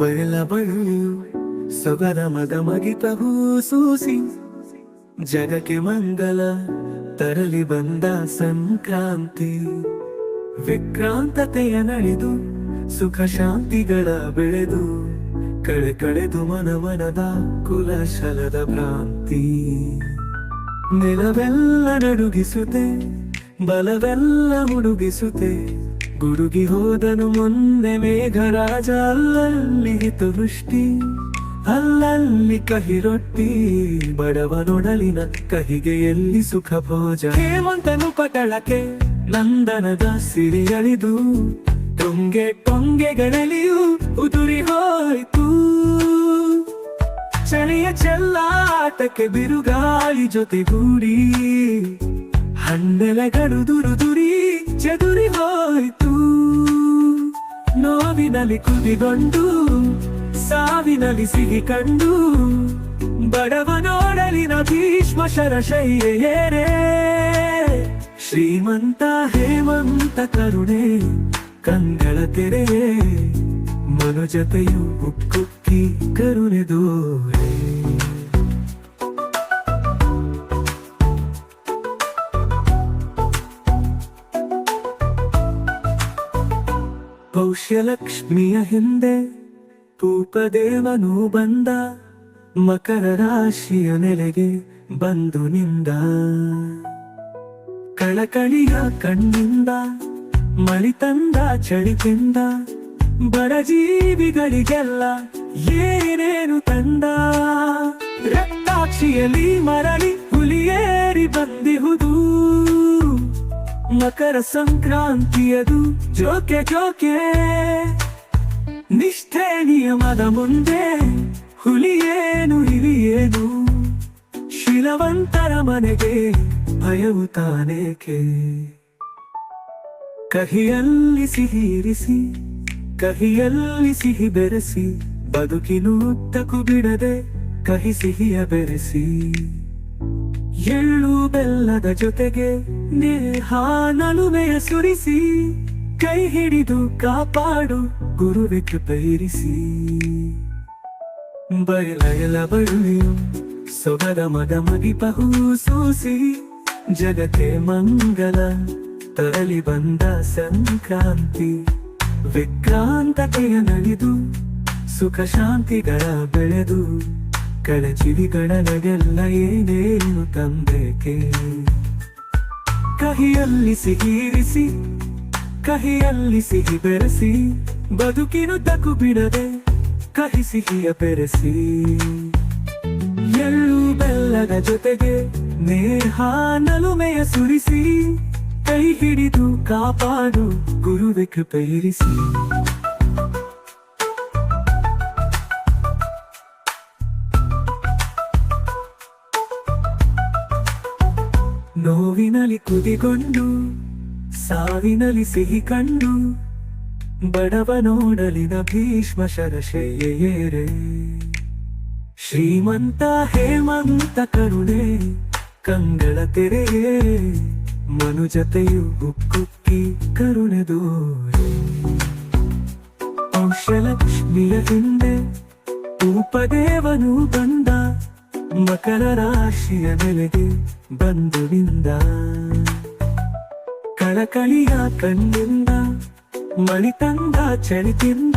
ಬಯಲಬಳು ಸೊಗದ ಮದ ಮಗಿತಹೂ ಸೂಸಿ ಜಗಕ್ಕೆ ಮಂಗಲ ತರಲಿ ಬಂದ ಸಂಕ್ರಾಂತಿ. ವಿಕ್ರಾಂತತೆಯ ನಡೆದು ಸುಖ ಶಾಂತಿಗಳ ಬೆಳೆದು ಕಳೆದು ಮನವನದ ಕುಲಶಲದ ಭ್ರಾಂತಿ. ನೆಲವೆಲ್ಲ ನಡುಗಿಸುತ್ತೆ, ಬಲವೆಲ್ಲ ಮುಡುಗಿಸುತ್ತೆ, ಗುಡುಗಿ ಹೋದನು ಮೊನ್ನೆ ಮೇಘರಾಜ. ಅಲ್ಲಲ್ಲಿ ಹಿತವೃಷ್ಟಿ, ಅಲ್ಲಲ್ಲಿ ಕಹಿ ರೊಟ್ಟಿ, ಬಡವನೊಡಲಿನ ಕಹಿಗೆ ಎಲ್ಲಿ ಸುಖ ಭೋಜ. ಹೇಮಂತನು ಪಟಳಕ್ಕೆ ನಂದನದ ಸಿರಿಯಳಿದು ಟೊಂಗೆಗಳೆಲಿಯೂ ಉದುರಿ ಹೋಯಿತು. ಚಳಿಯ ಚೆಲ್ಲಾಟಕ್ಕೆ ಬಿರುಗಾಳಿ ಜೊತೆಗೂಡಿ ಹಣ್ಣೆಲೆಗಳು ದುರುದುರಿ ಚದುರಿ ಹೋಯಿತು. ನೋವಿನಲ್ಲಿ ಕುದಿಗೊಂಡು ಸಾವಿನಲ್ಲಿ ಸಿಹಿ ಕಂಡು ಬಡವನೋಡಲಿನ ಭೀಷ್ಮ ಶರಶಯ್ಯೇರೇ. ಶ್ರೀಮಂತ ಹೇಮಂತ ಕರುಣೆ ಕಂಗಳ ತೆರೆಯೇ, ಮನುಜತೆಯು ಉಕ್ಕುಕ್ಕಿ ಕರುಣೆದೋರೆ. ಪೌಷ್ಯಲಕ್ಷ್ಮಿಯ ಹಿಂದೆ ಭೂಪದೇವನು ಬಂದ, ಮಕರ ರಾಶಿಯ ನೆಲೆಗೆ ಬಂದು ನಿಂದ. ಕಳಕಳಿಯ ಕಣ್ಣಿಂದ ಮಳಿ ತಂದ ಚಳಿತಿಂದ, ಬಡಜೀವಿಗಳಿಗೆಲ್ಲ ಏನೇನು ತಂದ. ರಕ್ತಾಕ್ಷಿಯಲ್ಲಿ ಮರಳಿ ಹುಲಿಯೇರಿ ಬಂದಿಹುದು, ಮಕರ ಸಂಕ್ರಾಂತಿಯದು ಜೋಕೆ ಜೋಕೆ. ನಿಷ್ಠೆ ನಿಯಮದ ಮುಂದೆ ಹುಲಿಯೇನು ಹಿರಿಯೇನು, ಶಿಲವಂತರ ಮನೆಗೆ ಭಯವು ತಾನೇಕೆ. ಕಹಿಯಲ್ಲಿ ಸಿಹಿ ಇರಿಸಿ, ಕಹಿಯಲ್ಲಿ ಸಿಹಿ ಬೆರೆಸಿ, ಬದುಕಿನುದ್ದಕ್ಕೂ ಬಿಡದೆ ಕಹಿ ಸಿಹಿಯ ಬೆರೆಸಿ. ಎಳ್ಳು ಬೆಲ್ಲದ ಜೊತೆಗೆ ನೇಹ ನಲುಮೆಯ ಸುರಿಸಿ, ಕೈ ಹಿಡಿದು ಕಾಪಾಡು ಗುರುವೆ ಕೃಪೆ ಇರಿಸಿ. ಬಯಲಬಳ್ಳಿಯು ಸೊಗದ ಮದ ಮಗಿಪಹೂ ಸೂಸಿ, ಜಗತ್ತೆ ಮಂಗಲ ತರಲಿ ಬಂದ ಸಂಕ್ರಾಂತಿ. ವಿಕ್ರಾಂತತೆಯ ನಲಿದು ಸುಖ ಶಾಂತಿಗಳ ಬೆಳೆದು ಕಳಚಿಲಿಗಳ ನಗೆಲ್ಲ ಏನೇನು ತಂದೇಕೆ. ಕಹಿಯಲ್ಲಿ ಸಿಹಿರಿಸಿ, ಕಹಿಯಲ್ಲಿ ಸಿಹಿ ಬೆರೆಸಿ, ಬದುಕಿನುದ್ದಕ್ಕೂ ಬಿಡದೆ ಕಹಿ ಸಿಹಿಯ ಬೆರೆಸಿ. ಎಳ್ಳು ಬೆಲ್ಲದ ಜೊತೆಗೆ ನೇಹ ನಲುಮೆಯ ಸುರಿಸಿ, ಕೈ ಹಿಡಿದು ಕಾಪಾಡು ಗುರುವೆ ಕೃಪೆ ಇರಿಸಿ. ನೋವಿನಲ್ಲಿ ಕುದಿಗೊಂಡು ಸಾವಿನಲ್ಲಿ ಸಿಹಿ ಕಂಡು, ಬಡವನೋಡಲಿನ ಭೀಷ್ಮ ಶರಶಯ್ಯೇರೇ. ಶ್ರೀಮಂತ ಹೇಮಂತ ಕರುಣೆ ಕಂಗಳ ತೆರೆಯೇ, ಮನುಜತೆಯು ಉಕ್ಕುಕ್ಕಿ ಕರುಣೆದೋರೆ. ಪೌಷ್ಯಲಕ್ಷ್ಮಿಯ ಹಿಂದೆ ಭೂಪದೇವನು ಬಂದ, ಮಕರ ರಾಶಿಯ ನೆಲೆಗೆ ಬಂದು ನಿಂದ. ಕಳಕಳಿಯ ಕಣ್ಣಿಂದ ಮಳಿ ತಂದ ಚಳಿತಿಂದ,